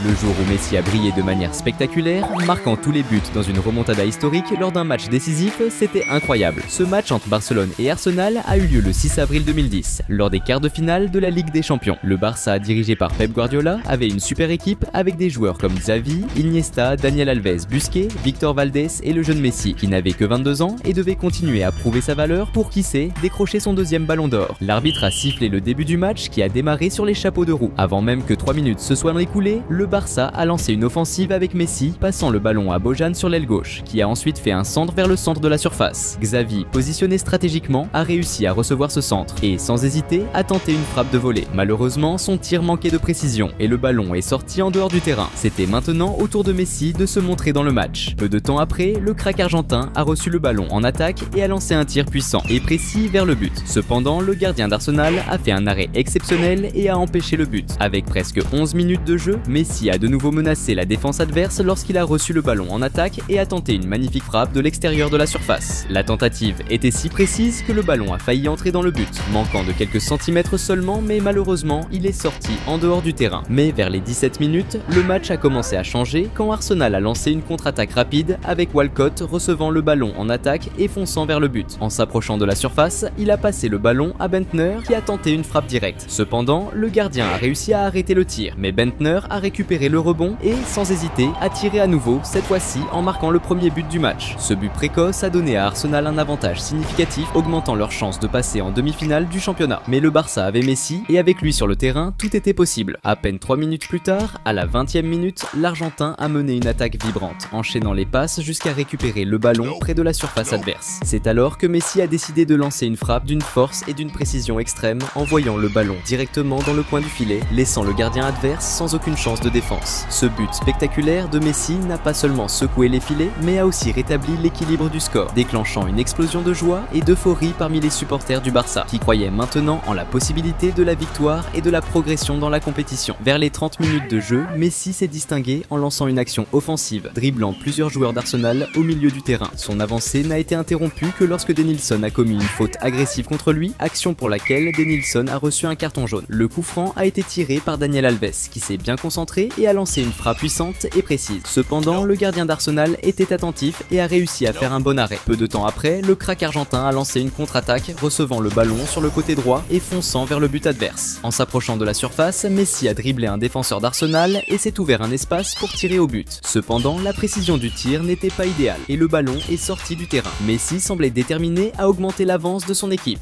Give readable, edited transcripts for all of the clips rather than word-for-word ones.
Le jour où Messi a brillé de manière spectaculaire, marquant tous les buts dans une remontada historique lors d'un match décisif, c'était incroyable. Ce match entre Barcelone et Arsenal a eu lieu le 6 avril 2010, lors des quarts de finale de la Ligue des Champions. Le Barça, dirigé par Pep Guardiola, avait une super équipe avec des joueurs comme Xavi, Iniesta, Daniel Alves, Busquets, Victor Valdés et le jeune Messi, qui n'avait que 22 ans et devait continuer à prouver sa valeur pour, qui sait, décrocher son deuxième ballon d'or. L'arbitre a sifflé le début du match qui a démarré sur les chapeaux de roue. Avant même que 3 minutes se soient écoulées, le Barça a lancé une offensive avec Messi, passant le ballon à Bojan sur l'aile gauche, qui a ensuite fait un centre vers le centre de la surface. Xavi, positionné stratégiquement, a réussi à recevoir ce centre et, sans hésiter, a tenté une frappe de volée. Malheureusement, son tir manquait de précision et le ballon est sorti en dehors du terrain. C'était maintenant au tour de Messi de se montrer dans le match. Peu de temps après, le crack argentin a reçu le ballon en attaque et a lancé un tir puissant et précis vers le but. Cependant, le gardien d'Arsenal a fait un arrêt exceptionnel et a empêché le but. Avec presque 11 minutes de jeu, Messi a de nouveau menacé la défense adverse lorsqu'il a reçu le ballon en attaque et a tenté une magnifique frappe de l'extérieur de la surface. La tentative était si précise que le ballon a failli entrer dans le but, manquant de quelques centimètres seulement, mais malheureusement, il est sorti en dehors du terrain. Mais vers les 17 minutes, le match a commencé à changer quand Arsenal a lancé une contre-attaque rapide avec Walcott recevant le ballon en attaque et fonçant vers le but. En s'approchant de la surface, il a passé le ballon à Bentner qui a tenté une frappe directe. Cependant, le gardien a réussi à arrêter le tir, mais Bentner a récupéré le rebond et, sans hésiter, a tiré à nouveau, cette fois-ci en marquant le premier but du match. Ce but précoce a donné à Arsenal un avantage significatif, augmentant leur chance de passer en demi-finale du championnat. Mais le Barça avait Messi et avec lui sur le terrain, tout était possible. À peine 3 minutes plus tard, à la 20e minute, l'Argentin a mené une attaque vibrante, enchaînant les passes jusqu'à récupérer le ballon près de la surface adverse. C'est alors que Messi a décidé de lancer une frappe d'une force et d'une précision extrême, envoyant le ballon directement dans le coin du filet, laissant le gardien adverse sans aucune chance de défense. Ce but spectaculaire de Messi n'a pas seulement secoué les filets, mais a aussi rétabli l'équilibre du score, déclenchant une explosion de joie et d'euphorie parmi les supporters du Barça, qui croyaient maintenant en la possibilité de la victoire et de la progression dans la compétition. Vers les 30 minutes de jeu, Messi s'est distingué en lançant une action offensive, dribblant plusieurs joueurs d'Arsenal au milieu du terrain. Son avancée n'a été interrompue que lorsque Denilson a commis une faute agressive contre lui, action pour laquelle Denilson a reçu un carton jaune. Le coup franc a été tiré par Daniel Alves, qui s'est bien concentré et a lancé une frappe puissante et précise. Cependant, le gardien d'Arsenal était attentif et a réussi à faire un bon arrêt. Peu de temps après, le crack argentin a lancé une contre-attaque, recevant le ballon sur le côté droit et fonçant vers le but adverse. En s'approchant de la surface, Messi a dribblé un défenseur d'Arsenal et s'est ouvert un espace pour tirer au but. Cependant, la précision du tir n'était pas idéale et le ballon est sorti du terrain. Messi semblait déterminé à augmenter l'avance de son équipe.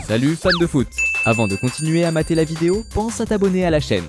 Salut fans de foot! Avant de continuer à mater la vidéo, pense à t'abonner à la chaîne.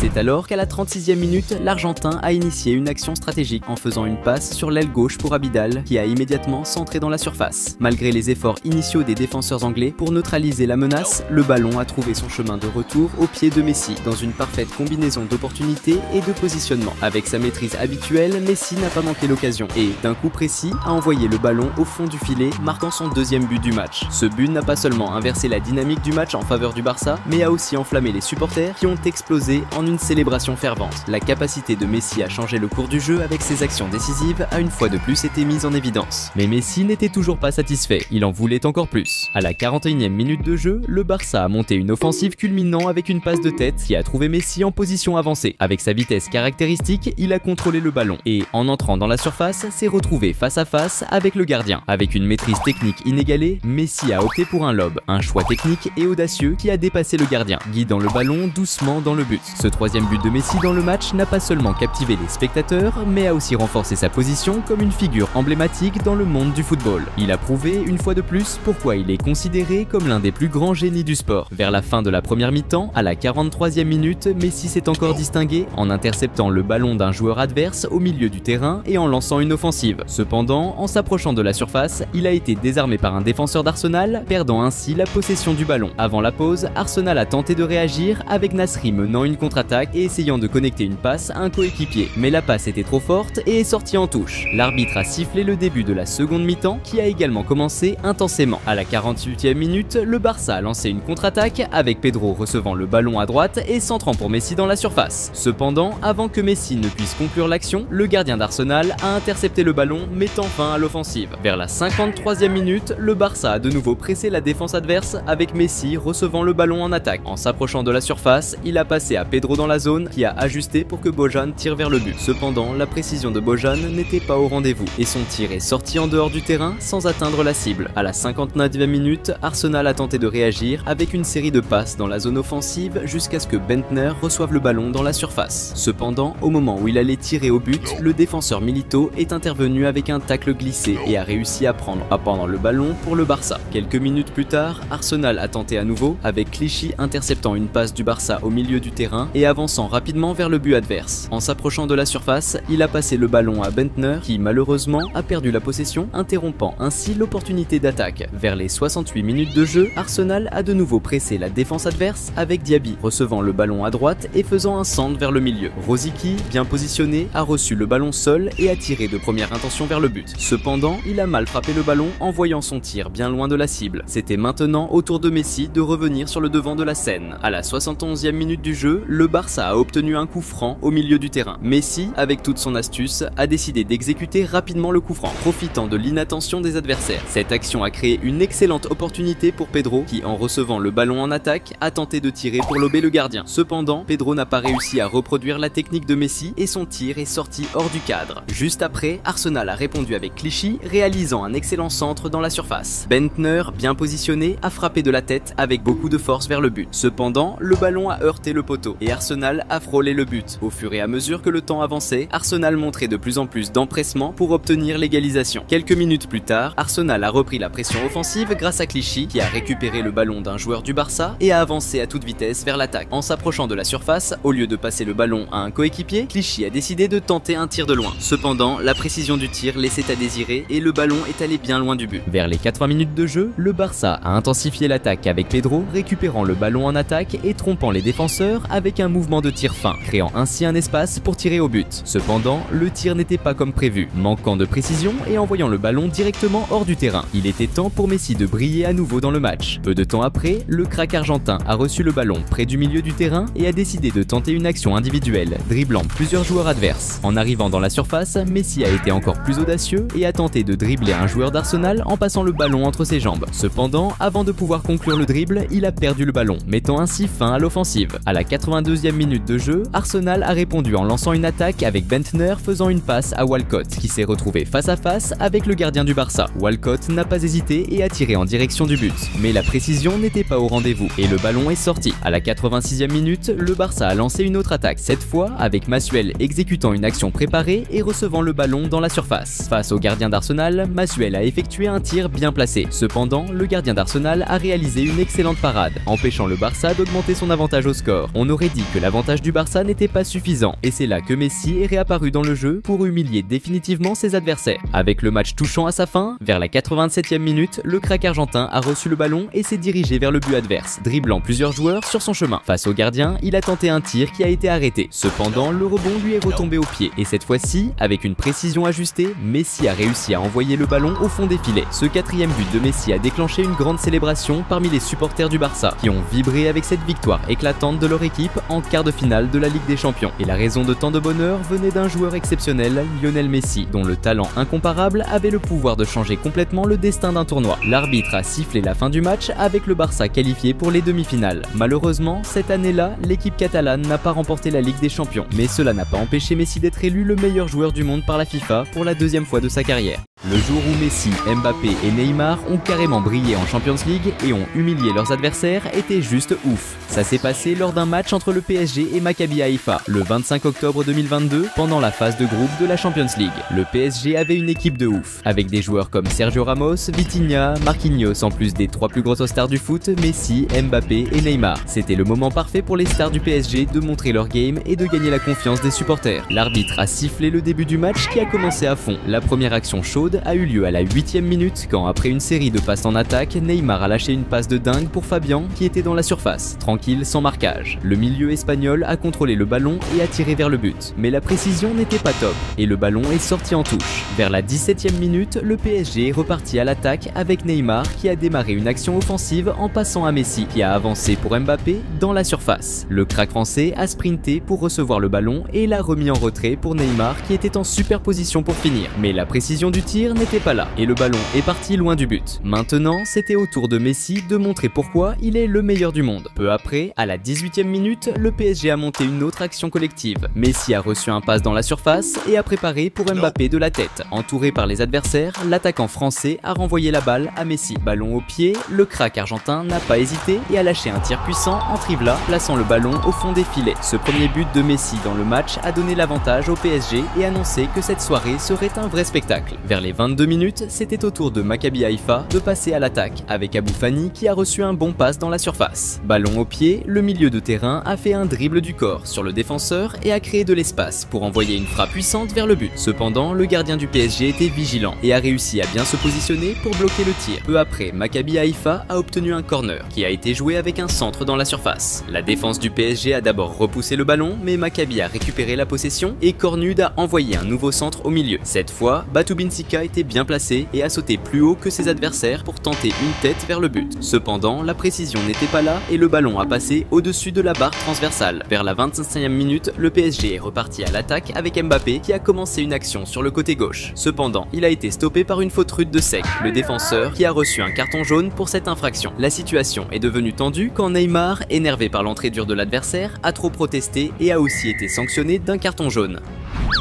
C'est alors qu'à la 36e minute, l'Argentin a initié une action stratégique en faisant une passe sur l'aile gauche pour Abidal qui a immédiatement centré dans la surface. Malgré les efforts initiaux des défenseurs anglais pour neutraliser la menace, le ballon a trouvé son chemin de retour au pied de Messi dans une parfaite combinaison d'opportunités et de positionnement. Avec sa maîtrise habituelle, Messi n'a pas manqué l'occasion et, d'un coup précis, a envoyé le ballon au fond du filet, marquant son deuxième but du match. Ce but n'a pas seulement inversé la dynamique du match en faveur du Barça, mais a aussi enflammé les supporters qui ont explosé en une célébration fervente. La capacité de Messi à changer le cours du jeu avec ses actions décisives a une fois de plus été mise en évidence. Mais Messi n'était toujours pas satisfait, il en voulait encore plus. À la 41e minute de jeu, le Barça a monté une offensive culminant avec une passe de tête qui a trouvé Messi en position avancée. Avec sa vitesse caractéristique, il a contrôlé le ballon et, en entrant dans la surface, s'est retrouvé face à face avec le gardien. Avec une maîtrise technique inégalée, Messi a opté pour un lob, un choix technique et audacieux qui a dépassé le gardien, guidant le ballon doucement dans le but. Ce troisième but de Messi dans le match n'a pas seulement captivé les spectateurs, mais a aussi renforcé sa position comme une figure emblématique dans le monde du football. Il a prouvé une fois de plus pourquoi il est considéré comme l'un des plus grands génies du sport. Vers la fin de la première mi-temps, à la 43e minute, Messi s'est encore distingué en interceptant le ballon d'un joueur adverse au milieu du terrain et en lançant une offensive. Cependant, en s'approchant de la surface, il a été désarmé par un défenseur d'Arsenal, perdant ainsi la possession du ballon. Avant la pause, Arsenal a tenté de réagir avec Nasri menant une contre-attaque et essayant de connecter une passe à un coéquipier, mais la passe était trop forte et est sortie en touche. L'arbitre a sifflé le début de la seconde mi-temps qui a également commencé intensément. À la 48e minute, le Barça a lancé une contre-attaque avec Pedro recevant le ballon à droite et centrant pour Messi dans la surface. Cependant, avant que Messi ne puisse conclure l'action, le gardien d'Arsenal a intercepté le ballon, mettant fin à l'offensive. Vers la 53e minute, le Barça a de nouveau pressé la défense adverse avec Messi recevant le ballon en attaque. En s'approchant de la surface, il a passé à Pedro dans la zone qui a ajusté pour que Bojan tire vers le but. Cependant, la précision de Bojan n'était pas au rendez-vous et son tir est sorti en dehors du terrain sans atteindre la cible. À la 59e minute, Arsenal a tenté de réagir avec une série de passes dans la zone offensive jusqu'à ce que Bendtner reçoive le ballon dans la surface. Cependant, au moment où il allait tirer au but, le défenseur Milito est intervenu avec un tacle glissé et a réussi à prendre le ballon pour le Barça. Quelques minutes plus tard, Arsenal a tenté à nouveau avec Clichy interceptant une passe du Barça au milieu du terrain et avançant rapidement vers le but adverse. En s'approchant de la surface, il a passé le ballon à Bendtner qui malheureusement a perdu la possession, interrompant ainsi l'opportunité d'attaque. Vers les 68 minutes de jeu, Arsenal a de nouveau pressé la défense adverse avec Diaby recevant le ballon à droite et faisant un centre vers le milieu. Rosicky, bien positionné, a reçu le ballon seul et a tiré de première intention vers le but. Cependant, il a mal frappé le ballon en voyant son tir bien loin de la cible. C'était maintenant au tour de Messi de revenir sur le devant de la scène. À la 71e minute du jeu, le Barça a obtenu un coup franc au milieu du terrain. Messi, avec toute son astuce, a décidé d'exécuter rapidement le coup franc, profitant de l'inattention des adversaires. Cette action a créé une excellente opportunité pour Pedro qui, en recevant le ballon en attaque, a tenté de tirer pour lober le gardien. Cependant, Pedro n'a pas réussi à reproduire la technique de Messi et son tir est sorti hors du cadre. Juste après, Arsenal a répondu avec Clichy, réalisant un excellent centre dans la surface. Bendtner, bien positionné, a frappé de la tête avec beaucoup de force vers le but. Cependant, le ballon a heurté le poteau et Arsenal a frôlé le but. Au fur et à mesure que le temps avançait, Arsenal montrait de plus en plus d'empressement pour obtenir l'égalisation. Quelques minutes plus tard, Arsenal a repris la pression offensive grâce à Clichy qui a récupéré le ballon d'un joueur du Barça et a avancé à toute vitesse vers l'attaque. En s'approchant de la surface, au lieu de passer le ballon à un coéquipier, Clichy a décidé de tenter un tir de loin. Cependant, la précision du tir laissait à désirer et le ballon est allé bien loin du but. Vers les 80 minutes de jeu, le Barça a intensifié l'attaque avec Pedro, récupérant le ballon en attaque et trompant les défenseurs avec un mouvement de tir fin, créant ainsi un espace pour tirer au but. Cependant, le tir n'était pas comme prévu, manquant de précision et envoyant le ballon directement hors du terrain. Il était temps pour Messi de briller à nouveau dans le match. Peu de temps après, le crack argentin a reçu le ballon près du milieu du terrain et a décidé de tenter une action individuelle, dribblant plusieurs joueurs adverses. En arrivant dans la surface, Messi a été encore plus audacieux et a tenté de dribbler un joueur d'Arsenal en passant le ballon entre ses jambes. Cependant, avant de pouvoir conclure le dribble, il a perdu le ballon, mettant ainsi fin à l'offensive. À la 82e minute de jeu, Arsenal a répondu en lançant une attaque avec Bendtner faisant une passe à Walcott qui s'est retrouvé face à face avec le gardien du Barça. Walcott n'a pas hésité et a tiré en direction du but. Mais la précision n'était pas au rendez-vous et le ballon est sorti. À la 86e minute, le Barça a lancé une autre attaque, cette fois avec Massuel exécutant une action préparée et recevant le ballon dans la surface. Face au gardien d'Arsenal, Massuel a effectué un tir bien placé. Cependant, le gardien d'Arsenal a réalisé une excellente parade, empêchant le Barça d'augmenter son avantage au score. On aurait dit que l'avantage du Barça n'était pas suffisant et c'est là que Messi est réapparu dans le jeu pour humilier définitivement ses adversaires. Avec le match touchant à sa fin, vers la 87e minute, le crack argentin a reçu le ballon et s'est dirigé vers le but adverse, dribblant plusieurs joueurs sur son chemin. Face au gardien, il a tenté un tir qui a été arrêté. Cependant, le rebond lui est retombé au pied et cette fois-ci, avec une précision ajustée, Messi a réussi à envoyer le ballon au fond des filets. Ce quatrième but de Messi a déclenché une grande célébration parmi les supporters du Barça qui ont vibré avec cette victoire éclatante de leur équipe en quart de finale de la Ligue des Champions. Et la raison de tant de bonheur venait d'un joueur exceptionnel, Lionel Messi, dont le talent incomparable avait le pouvoir de changer complètement le destin d'un tournoi. L'arbitre a sifflé la fin du match avec le Barça qualifié pour les demi-finales. Malheureusement, cette année-là, l'équipe catalane n'a pas remporté la Ligue des Champions, mais cela n'a pas empêché Messi d'être élu le meilleur joueur du monde par la FIFA pour la deuxième fois de sa carrière. Le jour où Messi, Mbappé et Neymar ont carrément brillé en Champions League et ont humilié leurs adversaires était juste ouf. Ça s'est passé lors d'un match entre le PSG et Maccabi Haïfa, le 25 octobre 2022, pendant la phase de groupe de la Champions League. Le PSG avait une équipe de ouf, avec des joueurs comme Sergio Ramos, Vitinha, Marquinhos, en plus des trois plus grosses stars du foot, Messi, Mbappé et Neymar. C'était le moment parfait pour les stars du PSG de montrer leur game et de gagner la confiance des supporters. L'arbitre a sifflé le début du match qui a commencé à fond. La première action chaude a eu lieu à la 8e minute quand, après une série de passes en attaque, Neymar a lâché une passe de dingue pour Fabian qui était dans la surface, tranquille sans marquage. Le milieu espagnol a contrôlé le ballon et a tiré vers le but, mais la précision n'était pas top et le ballon est sorti en touche. Vers la 17e minute, le PSG est reparti à l'attaque avec Neymar qui a démarré une action offensive en passant à Messi qui a avancé pour Mbappé dans la surface. Le crack français a sprinté pour recevoir le ballon et l'a remis en retrait pour Neymar qui était en super position pour finir, mais la précision du tir n'était pas là et le ballon est parti loin du but. Maintenant, c'était au tour de Messi de montrer pourquoi il est le meilleur du monde. Peu après, à la 18e minute, le PSG a monté une autre action collective. Messi a reçu un pass dans la surface et a préparé pour Mbappé de la tête. Entouré par les adversaires, l'attaquant français a renvoyé la balle à Messi. Ballon au pied, le crack argentin n'a pas hésité et a lâché un tir puissant en trivela, plaçant le ballon au fond des filets. Ce premier but de Messi dans le match a donné l'avantage au PSG et annoncé que cette soirée serait un vrai spectacle. Vers les 22 minutes, c'était au tour de Maccabi Haïfa de passer à l'attaque, avec Abou Fani qui a reçu un bon pass dans la surface. Ballon au pied, le milieu de terrain a fait un dribble du corps sur le défenseur et a créé de l'espace pour envoyer une frappe puissante vers le but. Cependant, le gardien du PSG était vigilant et a réussi à bien se positionner pour bloquer le tir. Peu après, Maccabi Haïfa a obtenu un corner qui a été joué avec un centre dans la surface. La défense du PSG a d'abord repoussé le ballon, mais Maccabi a récupéré la possession et Cornud a envoyé un nouveau centre au milieu. Cette fois, Batou Binsika était bien placé et a sauté plus haut que ses adversaires pour tenter une tête vers le but. Cependant, la précision n'était pas là et le ballon a passé au-dessus de la barre transversale. Vers la 25e minute, le PSG est reparti à l'attaque avec Mbappé qui a commencé une action sur le côté gauche. Cependant, il a été stoppé par une faute rude de Seck, le défenseur qui a reçu un carton jaune pour cette infraction. La situation est devenue tendue quand Neymar, énervé par l'entrée dure de l'adversaire, a trop protesté et a aussi été sanctionné d'un carton jaune.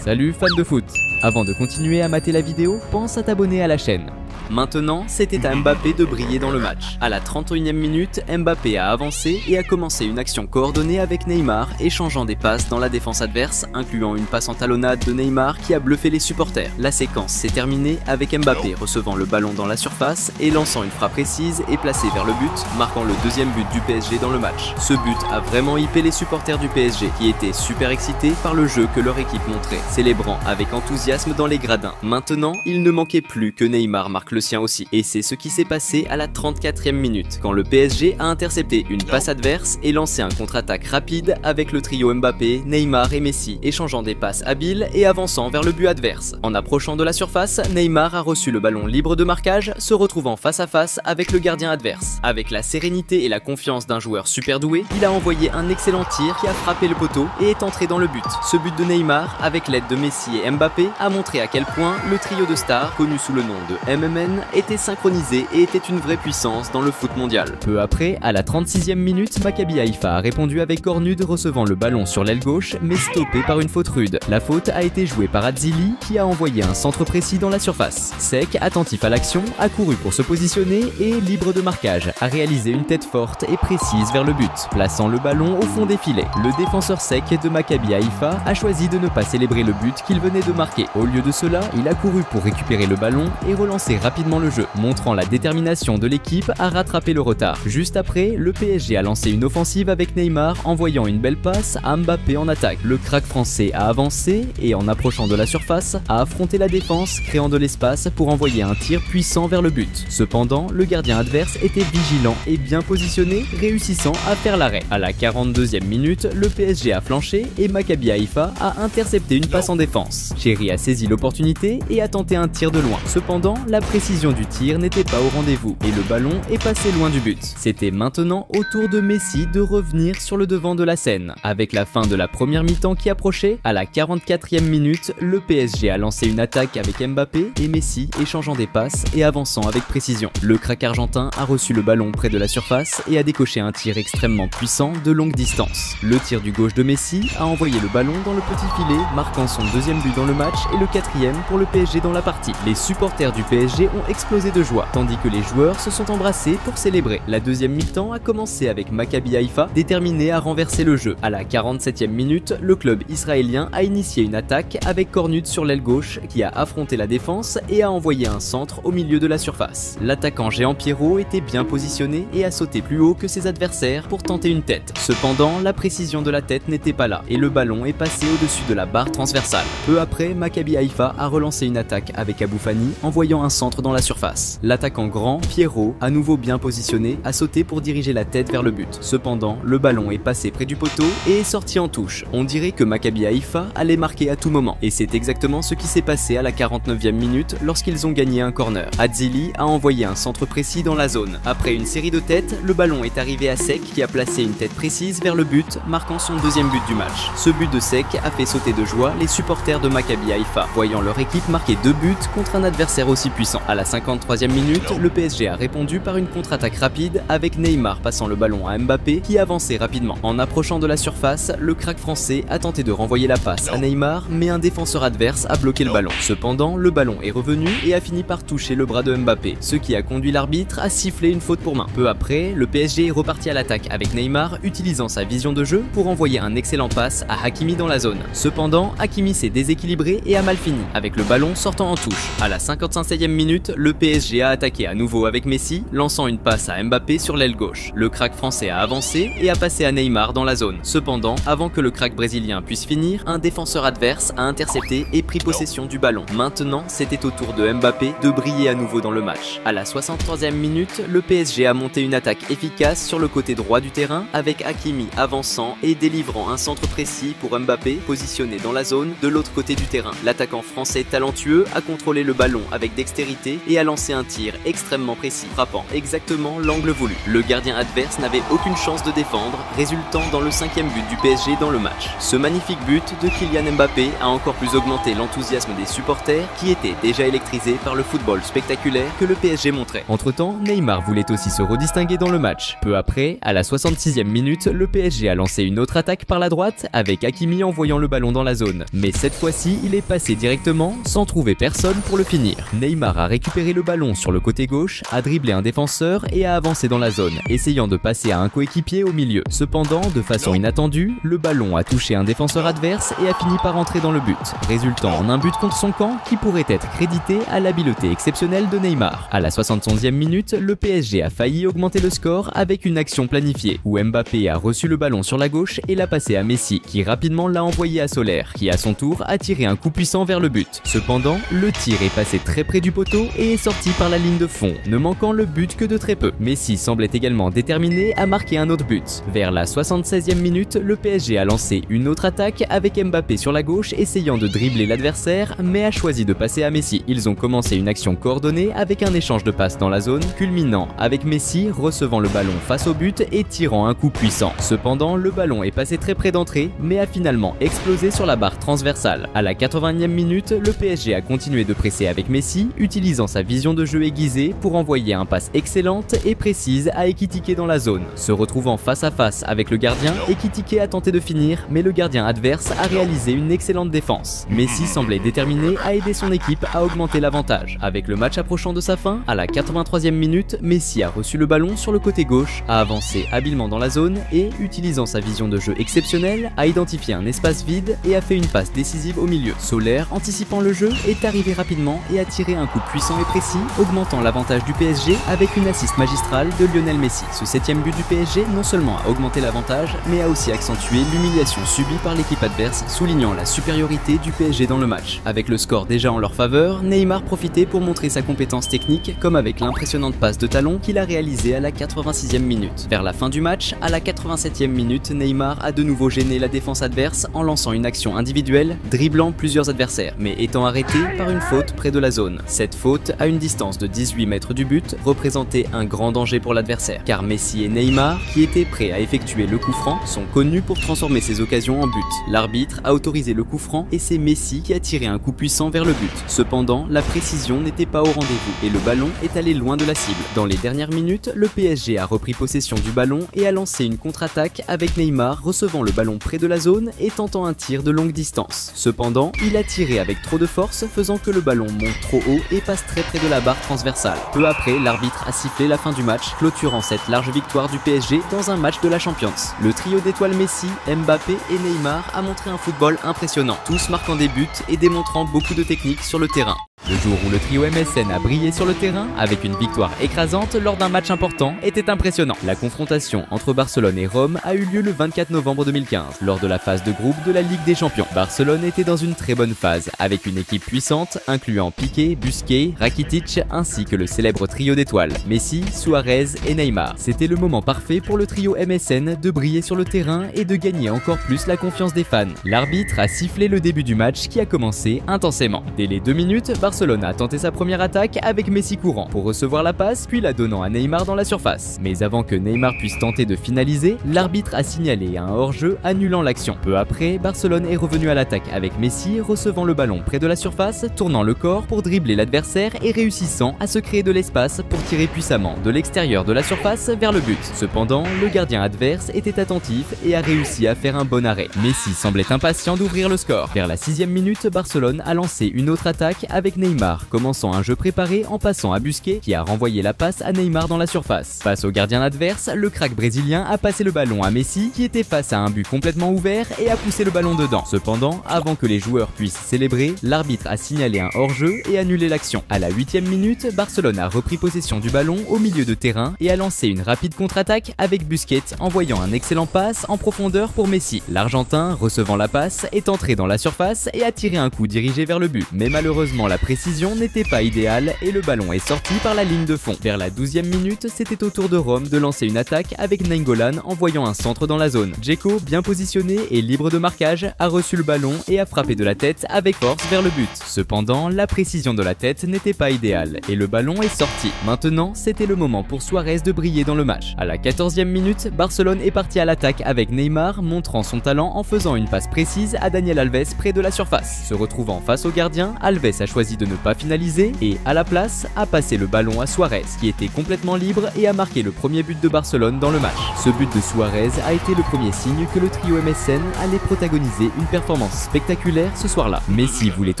Salut fans de foot! Avant de continuer à mater la vidéo, pense à t'abonner à la chaîne. Maintenant, c'était à Mbappé de briller dans le match. À la 31e minute, Mbappé a avancé et a commencé une action coordonnée avec Neymar, échangeant des passes dans la défense adverse, incluant une passe en talonnade de Neymar qui a bluffé les supporters. La séquence s'est terminée avec Mbappé recevant le ballon dans la surface et lançant une frappe précise et placée vers le but, marquant le deuxième but du PSG dans le match. Ce but a vraiment hypé les supporters du PSG qui étaient super excités par le jeu que leur équipe montrait, célébrant avec enthousiasme dans les gradins. Maintenant, il ne manquait plus que Neymar marque le sien aussi. Et c'est ce qui s'est passé à la 34e minute, quand le PSG a intercepté une passe adverse et lancé un contre-attaque rapide avec le trio Mbappé, Neymar et Messi, échangeant des passes habiles et avançant vers le but adverse. En approchant de la surface, Neymar a reçu le ballon libre de marquage, se retrouvant face à face avec le gardien adverse. Avec la sérénité et la confiance d'un joueur super doué, il a envoyé un excellent tir qui a frappé le poteau et est entré dans le but. Ce but de Neymar, avec l'aide de Messi et Mbappé, a montré à quel point le trio de stars, connu sous le nom de MMN, était synchronisé et était une vraie puissance dans le foot mondial. Peu après, à la 36e minute, Maccabi Haïfa a répondu avec Cornud recevant le ballon sur l'aile gauche mais stoppé par une faute rude. La faute a été jouée par Atzili qui a envoyé un centre précis dans la surface. Seck, attentif à l'action, a couru pour se positionner et, libre de marquage, a réalisé une tête forte et précise vers le but, plaçant le ballon au fond des filets. Le défenseur Seck de Maccabi Haïfa a choisi de ne pas célébrer le but qu'il venait de marquer. Au lieu de cela, il a couru pour récupérer le ballon et relancer rapidement le jeu, montrant la détermination de l'équipe à rattraper le retard. Juste après, le PSG a lancé une offensive avec Neymar envoyant une belle passe à Mbappé en attaque. Le crack français a avancé et en approchant de la surface, a affronté la défense, créant de l'espace pour envoyer un tir puissant vers le but. Cependant, le gardien adverse était vigilant et bien positionné, réussissant à faire l'arrêt. À la 42e minute, le PSG a flanché et Maccabi Haïfa a intercepté une passe en défense. Chéri a saisi l'opportunité et a tenté un tir de loin. Cependant, la précision du tir n'était pas au rendez-vous et le ballon est passé loin du but. C'était maintenant au tour de Messi de revenir sur le devant de la scène. Avec la fin de la première mi-temps qui approchait, à la 44e minute, le PSG a lancé une attaque avec Mbappé et Messi échangeant des passes et avançant avec précision. Le crack argentin a reçu le ballon près de la surface et a décoché un tir extrêmement puissant de longue distance. Le tir du gauche de Messi a envoyé le ballon dans le petit filet, marquant son deuxième but dans le match et le quatrième pour le PSG dans la partie. Les supporters du PSG ont explosé de joie, tandis que les joueurs se sont embrassés pour célébrer. La deuxième mi-temps a commencé avec Maccabi Haïfa, déterminé à renverser le jeu. À la 47e minute, le club israélien a initié une attaque avec Cornud sur l'aile gauche qui a affronté la défense et a envoyé un centre au milieu de la surface. L'attaquant géant Pierrot était bien positionné et a sauté plus haut que ses adversaires pour tenter une tête. Cependant, la précision de la tête n'était pas là et le ballon est passé au-dessus de la barre transversale. Peu après, Maccabi Haïfa a relancé une attaque avec Abou Fani, envoyant un centre dans la surface. L'attaquant grand, Pierrot, à nouveau bien positionné, a sauté pour diriger la tête vers le but. Cependant, le ballon est passé près du poteau et est sorti en touche. On dirait que Maccabi Haïfa allait marquer à tout moment. Et c'est exactement ce qui s'est passé à la 49e minute lorsqu'ils ont gagné un corner. Atzili a envoyé un centre précis dans la zone. Après une série de têtes, le ballon est arrivé à Seck qui a placé une tête précise vers le but, marquant son deuxième but du match. Ce but de Seck a fait sauter de joie les supporters de Maccabi Haïfa, voyant leur équipe marquer 2 buts contre un adversaire aussi puissant. À la 53e minute, le PSG a répondu par une contre-attaque rapide avec Neymar passant le ballon à Mbappé qui avançait rapidement. En approchant de la surface, le crack français a tenté de renvoyer la passe à Neymar, mais un défenseur adverse a bloqué le ballon. Cependant, le ballon est revenu et a fini par toucher le bras de Mbappé, ce qui a conduit l'arbitre à siffler une faute pour main. Peu après, le PSG est reparti à l'attaque avec Neymar utilisant sa vision de jeu pour envoyer un excellent passe à Hakimi dans la zone. Cependant, Hakimi s'est déséquilibré et a mal fini, avec le ballon sortant en touche. À la 55e minute, le PSG a attaqué à nouveau avec Messi, lançant une passe à Mbappé sur l'aile gauche. Le crack français a avancé et a passé à Neymar dans la zone. Cependant, avant que le crack brésilien puisse finir, un défenseur adverse a intercepté et pris possession du ballon. Maintenant, c'était au tour de Mbappé de briller à nouveau dans le match. À la 63e minute, le PSG a monté une attaque efficace sur le côté droit du terrain avec Hakimi avançant et délivrant un centre précis pour Mbappé positionné dans la zone de l'autre côté du terrain. L'attaquant français talentueux a contrôlé le ballon avec dextérité et a lancé un tir extrêmement précis, frappant exactement l'angle voulu. Le gardien adverse n'avait aucune chance de défendre, résultant dans le 5e but du PSG dans le match. Ce magnifique but de Kylian Mbappé a encore plus augmenté l'enthousiasme des supporters qui étaient déjà électrisés par le football spectaculaire que le PSG montrait. Entre-temps, Neymar voulait aussi se redistinguer dans le match. Peu après, à la 66e minute, le PSG a lancé une autre attaque par la droite avec Hakimi envoyant le ballon dans la zone. Mais cette fois-ci, il est passé directement sans trouver personne pour le finir. Neymar a récupéré le ballon sur le côté gauche, a dribblé un défenseur et a avancé dans la zone, essayant de passer à un coéquipier au milieu. Cependant, de façon inattendue, le ballon a touché un défenseur adverse et a fini par entrer dans le but, résultant en un but contre son camp qui pourrait être crédité à l'habileté exceptionnelle de Neymar. À la 71e minute, le PSG a failli augmenter le score avec une action planifiée, où Mbappé a reçu le ballon sur la gauche et l'a passé à Messi, qui rapidement l'a envoyé à Soler, qui à son tour a tiré un coup puissant vers le but. Cependant, le tir est passé très près du poteau et est sorti par la ligne de fond, ne manquant le but que de très peu. Messi semblait également déterminé à marquer un autre but. Vers la 76e minute, le PSG a lancé une autre attaque avec Mbappé sur la gauche essayant de dribbler l'adversaire, mais a choisi de passer à Messi. Ils ont commencé une action coordonnée avec un échange de passes dans la zone, culminant avec Messi recevant le ballon face au but et tirant un coup puissant. Cependant, le ballon est passé très près d'entrée, mais a finalement explosé sur la barre transversale. À la 80e minute, le PSG a continué de presser avec Messi, utilisant sa vision de jeu aiguisée pour envoyer un passe excellente et précise à Ekitike dans la zone. Se retrouvant face à face avec le gardien, Ekitike a tenté de finir, mais le gardien adverse a réalisé une excellente défense. Messi semblait déterminé à aider son équipe à augmenter l'avantage. Avec le match approchant de sa fin, à la 83e minute, Messi a reçu le ballon sur le côté gauche, a avancé habilement dans la zone et, utilisant sa vision de jeu exceptionnelle, a identifié un espace vide et a fait une passe décisive au milieu. Soler, anticipant le jeu, est arrivé rapidement et a tiré un coup puissant et précis, augmentant l'avantage du PSG avec une assist magistrale de Lionel Messi. Ce 7e but du PSG non seulement a augmenté l'avantage, mais a aussi accentué l'humiliation subie par l'équipe adverse, soulignant la supériorité du PSG dans le match. Avec le score déjà en leur faveur, Neymar profitait pour montrer sa compétence technique, comme avec l'impressionnante passe de talon qu'il a réalisée à la 86e minute. Vers la fin du match, à la 87e minute, Neymar a de nouveau gêné la défense adverse en lançant une action individuelle, dribblant plusieurs adversaires, mais étant arrêté par une faute près de la zone. Cette faute, à une distance de 18 mètres du but, représentait un grand danger pour l'adversaire, car Messi et Neymar, qui étaient prêts à effectuer le coup franc, sont connus pour transformer ces occasions en but. L'arbitre a autorisé le coup franc et c'est Messi qui a tiré un coup puissant vers le but. Cependant, la précision n'était pas au rendez-vous et le ballon est allé loin de la cible. Dans les dernières minutes, le PSG a repris possession du ballon et a lancé une contre-attaque avec Neymar recevant le ballon près de la zone et tentant un tir de longue distance. Cependant, il a tiré avec trop de force, faisant que le ballon monte trop haut et passe très près de la barre transversale. Peu après, l'arbitre a sifflé la fin du match, clôturant cette large victoire du PSG dans un match de la Champions. Le trio d'étoiles Messi, Mbappé et Neymar a montré un football impressionnant, tous marquant des buts et démontrant beaucoup de technique sur le terrain. Le jour où le trio MSN a brillé sur le terrain, avec une victoire écrasante lors d'un match important, était impressionnant. La confrontation entre Barcelone et Rome a eu lieu le 24 novembre 2015, lors de la phase de groupe de la Ligue des Champions. Barcelone était dans une très bonne phase, avec une équipe puissante, incluant Piqué, Busquets, Rakitic, ainsi que le célèbre trio d'étoiles, Messi, Suarez et Neymar. C'était le moment parfait pour le trio MSN de briller sur le terrain et de gagner encore plus la confiance des fans. L'arbitre a sifflé le début du match qui a commencé intensément. Dès les 2 minutes, Barcelone Barcelone a tenté sa première attaque avec Messi courant pour recevoir la passe puis la donnant à Neymar dans la surface. Mais avant que Neymar puisse tenter de finaliser, l'arbitre a signalé un hors-jeu annulant l'action. Peu après, Barcelone est revenu à l'attaque avec Messi recevant le ballon près de la surface, tournant le corps pour dribbler l'adversaire et réussissant à se créer de l'espace pour tirer puissamment de l'extérieur de la surface vers le but. Cependant, le gardien adverse était attentif et a réussi à faire un bon arrêt. Messi semblait impatient d'ouvrir le score. Vers la 6e minute, Barcelone a lancé une autre attaque avec Neymar, commençant un jeu préparé en passant à Busquets qui a renvoyé la passe à Neymar dans la surface. Face au gardien adverse, le crack brésilien a passé le ballon à Messi qui était face à un but complètement ouvert et a poussé le ballon dedans. Cependant, avant que les joueurs puissent célébrer, l'arbitre a signalé un hors-jeu et annulé l'action. À la 8e minute, Barcelone a repris possession du ballon au milieu de terrain et a lancé une rapide contre-attaque avec Busquets envoyant un excellent passe en profondeur pour Messi. L'Argentin, recevant la passe, est entré dans la surface et a tiré un coup dirigé vers le but. Mais malheureusement, la précision n'était pas idéale et le ballon est sorti par la ligne de fond. Vers la 12e minute, c'était au tour de Rome de lancer une attaque avec Nainggolan envoyant un centre dans la zone. Dzeko, bien positionné et libre de marquage, a reçu le ballon et a frappé de la tête avec force vers le but. Cependant, la précision de la tête n'était pas idéale et le ballon est sorti. Maintenant, c'était le moment pour Suarez de briller dans le match. À la 14e minute, Barcelone est parti à l'attaque avec Neymar montrant son talent en faisant une passe précise à Daniel Alves près de la surface. Se retrouvant face au gardien, Alves a choisi de ne pas finaliser et, à la place, a passé le ballon à Suarez qui était complètement libre et a marqué le premier but de Barcelone dans le match. Ce but de Suarez a été le premier signe que le trio MSN allait protagoniser une performance spectaculaire ce soir-là. Messi voulait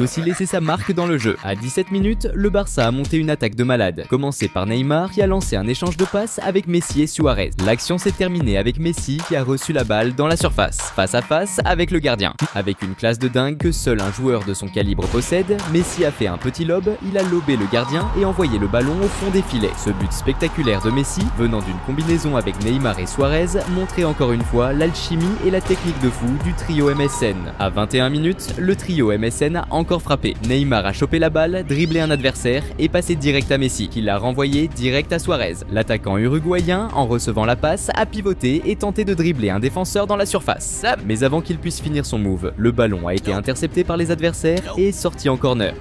aussi laisser sa marque dans le jeu. À 17 minutes, le Barça a monté une attaque de malade, commencée par Neymar qui a lancé un échange de passes avec Messi et Suarez. L'action s'est terminée avec Messi qui a reçu la balle dans la surface, face à face avec le gardien. Avec une classe de dingue que seul un joueur de son calibre possède, Messi a fait un petit lob, il a lobé le gardien et envoyé le ballon au fond des filets. Ce but spectaculaire de Messi, venant d'une combinaison avec Neymar et Suarez, montrait encore une fois l'alchimie et la technique de fou du trio MSN. À 21 minutes, le trio MSN a encore frappé. Neymar a chopé la balle, dribblé un adversaire et passé direct à Messi, qui l'a renvoyé direct à Suarez. L'attaquant uruguayen, en recevant la passe, a pivoté et tenté de dribbler un défenseur dans la surface. Mais avant qu'il puisse finir son move, le ballon a été intercepté par les adversaires et est sorti en corner.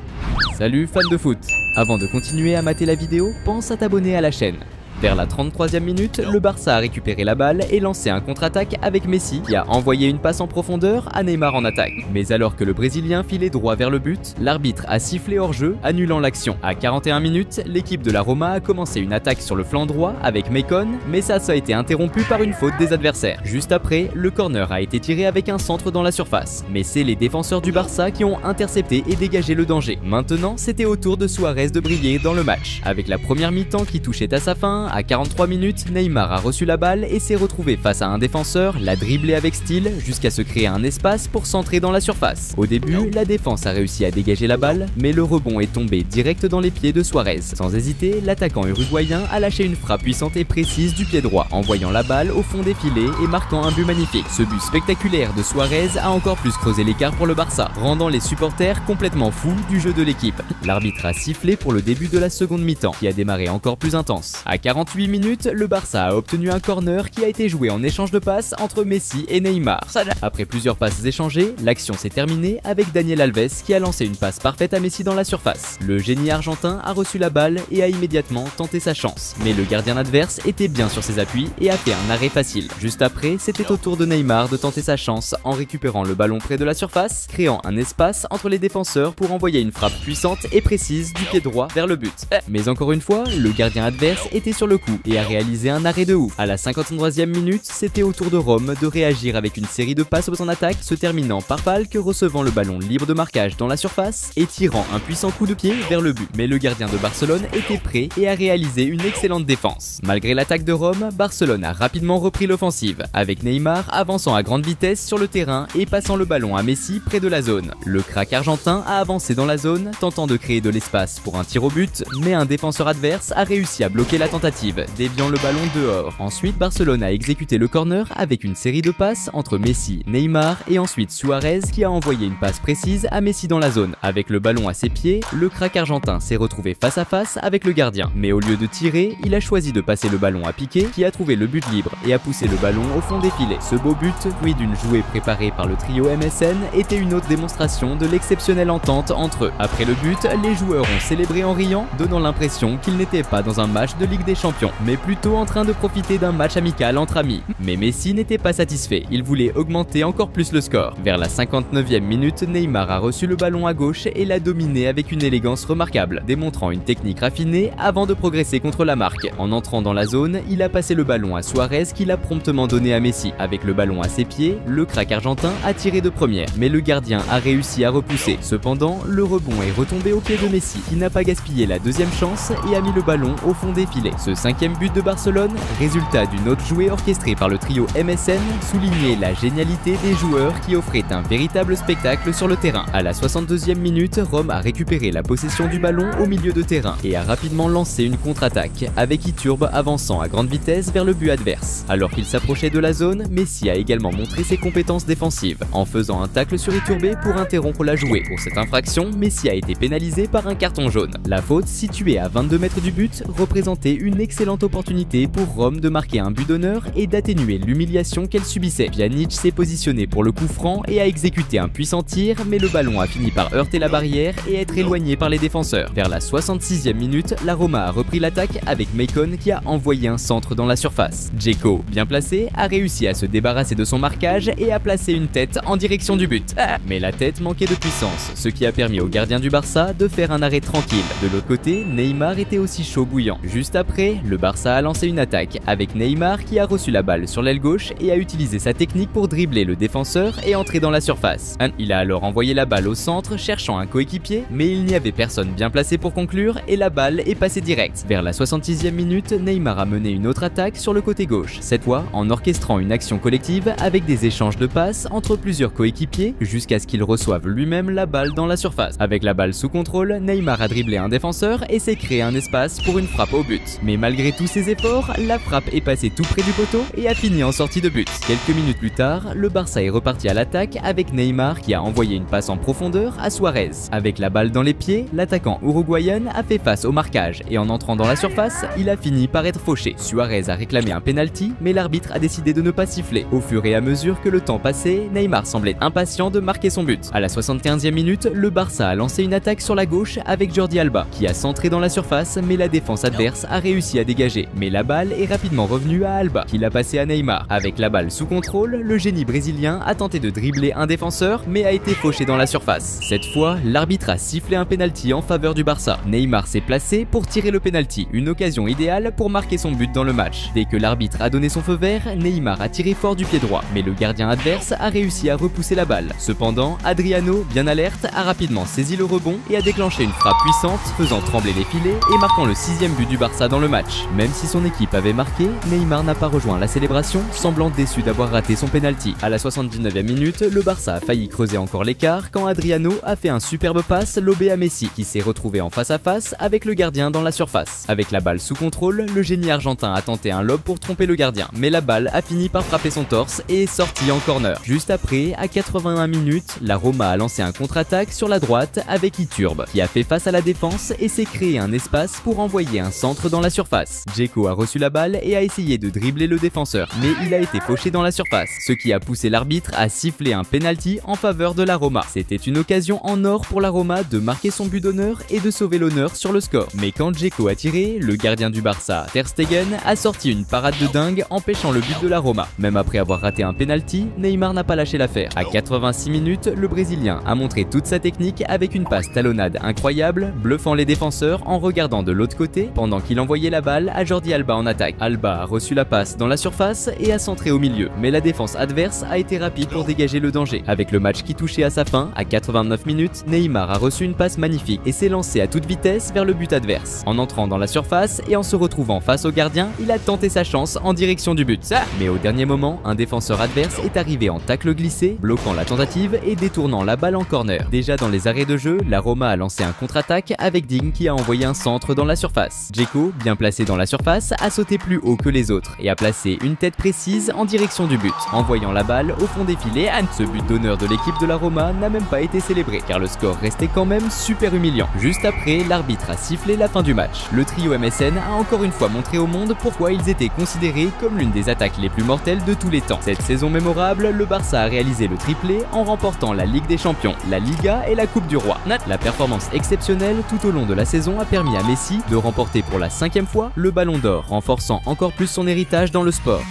Salut fans de foot! Avant de continuer à mater la vidéo, pense à t'abonner à la chaîne. Vers la 33e minute, le Barça a récupéré la balle et lancé un contre-attaque avec Messi qui a envoyé une passe en profondeur à Neymar en attaque. Mais alors que le Brésilien filait droit vers le but, l'arbitre a sifflé hors-jeu, annulant l'action. À 41 minutes, l'équipe de la Roma a commencé une attaque sur le flanc droit avec Maicon, mais ça a été interrompu par une faute des adversaires. Juste après, le corner a été tiré avec un centre dans la surface. Mais c'est les défenseurs du Barça qui ont intercepté et dégagé le danger. Maintenant, c'était au tour de Suarez de briller dans le match. Avec la première mi-temps qui touchait à sa fin, à 43 minutes, Neymar a reçu la balle et s'est retrouvé face à un défenseur, l'a dribblé avec style jusqu'à se créer un espace pour centrer dans la surface. Au début, la défense a réussi à dégager la balle, mais le rebond est tombé direct dans les pieds de Suarez. Sans hésiter, l'attaquant uruguayen a lâché une frappe puissante et précise du pied droit, envoyant la balle au fond des filets et marquant un but magnifique. Ce but spectaculaire de Suarez a encore plus creusé l'écart pour le Barça, rendant les supporters complètement fous du jeu de l'équipe. L'arbitre a sifflé pour le début de la seconde mi-temps, qui a démarré encore plus intense. À 48 minutes, le Barça a obtenu un corner qui a été joué en échange de passes entre Messi et Neymar. Après plusieurs passes échangées, l'action s'est terminée avec Daniel Alves qui a lancé une passe parfaite à Messi dans la surface. Le génie argentin a reçu la balle et a immédiatement tenté sa chance. Mais le gardien adverse était bien sur ses appuis et a fait un arrêt facile. Juste après, c'était au tour de Neymar de tenter sa chance en récupérant le ballon près de la surface, créant un espace entre les défenseurs pour envoyer une frappe puissante et précise du pied droit vers le but. Mais encore une fois, le gardien adverse était sur le coup et a réalisé un arrêt de ouf. À la 53e minute, c'était au tour de Rome de réagir avec une série de passes en attaque, se terminant par Falque recevant le ballon libre de marquage dans la surface et tirant un puissant coup de pied vers le but. Mais le gardien de Barcelone était prêt et a réalisé une excellente défense. Malgré l'attaque de Rome, Barcelone a rapidement repris l'offensive, avec Neymar avançant à grande vitesse sur le terrain et passant le ballon à Messi près de la zone. Le crack argentin a avancé dans la zone, tentant de créer de l'espace pour un tir au but, mais un défenseur adverse a réussi à bloquer la tentative. tentative, déviant le ballon dehors. Ensuite, Barcelone a exécuté le corner avec une série de passes entre Messi, Neymar et ensuite Suarez qui a envoyé une passe précise à Messi dans la zone. Avec le ballon à ses pieds, le crack argentin s'est retrouvé face à face avec le gardien. Mais au lieu de tirer, il a choisi de passer le ballon à Piqué qui a trouvé le but libre et a poussé le ballon au fond des filets. Ce beau but, fruit d'une jouée préparée par le trio MSN, était une autre démonstration de l'exceptionnelle entente entre eux. Après le but, les joueurs ont célébré en riant, donnant l'impression qu'ils n'étaient pas dans un match de Ligue des Champions, mais plutôt en train de profiter d'un match amical entre amis. Mais Messi n'était pas satisfait, il voulait augmenter encore plus le score. Vers la 59e minute, Neymar a reçu le ballon à gauche et l'a dominé avec une élégance remarquable, démontrant une technique raffinée avant de progresser contre la marque. En entrant dans la zone, il a passé le ballon à Suarez qui l'a promptement donné à Messi. Avec le ballon à ses pieds, le crack argentin a tiré de première, mais le gardien a réussi à repousser. Cependant, le rebond est retombé au pied de Messi, qui n'a pas gaspillé la deuxième chance et a mis le ballon au fond des filets. Ce 5e but de Barcelone, résultat d'une autre jouée orchestrée par le trio MSN, soulignait la génialité des joueurs qui offraient un véritable spectacle sur le terrain. À la 62e minute, Rome a récupéré la possession du ballon au milieu de terrain et a rapidement lancé une contre-attaque, avec Iturbe avançant à grande vitesse vers le but adverse. Alors qu'il s'approchait de la zone, Messi a également montré ses compétences défensives, en faisant un tacle sur Iturbe pour interrompre la jouée. Pour cette infraction, Messi a été pénalisé par un carton jaune. La faute, située à 22 mètres du but, représentait une excellente opportunité pour Rome de marquer un but d'honneur et d'atténuer l'humiliation qu'elle subissait. Pjanic s'est positionné pour le coup franc et a exécuté un puissant tir, mais le ballon a fini par heurter la barrière et être éloigné par les défenseurs. Vers la 66e minute, la Roma a repris l'attaque avec Maicon qui a envoyé un centre dans la surface. Dzeko, bien placé, a réussi à se débarrasser de son marquage et a placé une tête en direction du but. Mais la tête manquait de puissance, ce qui a permis au gardien du Barça de faire un arrêt tranquille. De l'autre côté, Neymar était aussi chaud bouillant. Juste après, le Barça a lancé une attaque avec Neymar qui a reçu la balle sur l'aile gauche et a utilisé sa technique pour dribbler le défenseur et entrer dans la surface. Il a alors envoyé la balle au centre cherchant un coéquipier, mais il n'y avait personne bien placé pour conclure et la balle est passée direct. Vers la 66e minute, Neymar a mené une autre attaque sur le côté gauche, cette fois en orchestrant une action collective avec des échanges de passes entre plusieurs coéquipiers jusqu'à ce qu'il reçoive lui-même la balle dans la surface. Avec la balle sous contrôle, Neymar a dribblé un défenseur et s'est créé un espace pour une frappe au but. Mais malgré tous ses efforts, la frappe est passée tout près du poteau et a fini en sortie de but. Quelques minutes plus tard, le Barça est reparti à l'attaque avec Neymar qui a envoyé une passe en profondeur à Suarez. Avec la balle dans les pieds, l'attaquant uruguayen a fait face au marquage et en entrant dans la surface, il a fini par être fauché. Suarez a réclamé un penalty, mais l'arbitre a décidé de ne pas siffler. Au fur et à mesure que le temps passait, Neymar semblait impatient de marquer son but. À la 75e minute, le Barça a lancé une attaque sur la gauche avec Jordi Alba qui a centré dans la surface, mais la défense adverse a réussi à dégager. Mais la balle est rapidement revenue à Alba qui l'a passée à Neymar. Avec la balle sous contrôle, le génie brésilien a tenté de dribbler un défenseur mais a été fauché dans la surface. Cette fois, l'arbitre a sifflé un penalty en faveur du Barça. Neymar s'est placé pour tirer le penalty, une occasion idéale pour marquer son but dans le match. Dès que l'arbitre a donné son feu vert, Neymar a tiré fort du pied droit, mais le gardien adverse a réussi à repousser la balle. Cependant, Adriano, bien alerte, a rapidement saisi le rebond et a déclenché une frappe puissante, faisant trembler les filets et marquant le 6e but du Barça dans le match. Même si son équipe avait marqué, Neymar n'a pas rejoint la célébration, semblant déçu d'avoir raté son penalty. À la 79e minute, le Barça a failli creuser encore l'écart quand Adriano a fait un superbe passe lobé à Messi qui s'est retrouvé en face à face avec le gardien dans la surface. Avec la balle sous contrôle, le génie argentin a tenté un lob pour tromper le gardien, mais la balle a fini par frapper son torse et est sortie en corner. Juste après, à 81 minutes, la Roma a lancé un contre-attaque sur la droite avec Iturbe qui a fait face à la défense et s'est créé un espace pour envoyer un centre dans la surface. Dzeko a reçu la balle et a essayé de dribbler le défenseur, mais il a été fauché dans la surface, ce qui a poussé l'arbitre à siffler un penalty en faveur de la Roma. C'était une occasion en or pour la Roma de marquer son but d'honneur et de sauver l'honneur sur le score. Mais quand Dzeko a tiré, le gardien du Barça, Ter Stegen, a sorti une parade de dingue empêchant le but de la Roma. Même après avoir raté un penalty, Neymar n'a pas lâché l'affaire. À 86 minutes, le Brésilien a montré toute sa technique avec une passe talonnade incroyable, bluffant les défenseurs en regardant de l'autre côté pendant qu'il envoyait la balle à Jordi Alba en attaque. Alba a reçu la passe dans la surface et a centré au milieu, mais la défense adverse a été rapide pour dégager le danger. Avec le match qui touchait à sa fin, à 89 minutes, Neymar a reçu une passe magnifique et s'est lancé à toute vitesse vers le but adverse. En entrant dans la surface et en se retrouvant face au gardien, il a tenté sa chance en direction du but. Mais au dernier moment, un défenseur adverse est arrivé en tacle glissé, bloquant la tentative et détournant la balle en corner. Déjà dans les arrêts de jeu, la Roma a lancé un contre-attaque avec Digne qui a envoyé un centre dans la surface. Dzeko, bien placé dans la surface, a sauté plus haut que les autres et a placé une tête précise en direction du but, envoyant la balle au fond des filets. Ce but d'honneur de l'équipe de la Roma n'a même pas été célébré, car le score restait quand même super humiliant. Juste après, l'arbitre a sifflé la fin du match. Le trio MSN a encore une fois montré au monde pourquoi ils étaient considérés comme l'une des attaques les plus mortelles de tous les temps. Cette saison mémorable, le Barça a réalisé le triplé en remportant la Ligue des Champions, la Liga et la Coupe du Roi. La performance exceptionnelle tout au long de la saison a permis à Messi de remporter pour la 5e fois le Ballon d'Or, renforçant encore plus son héritage dans le sport.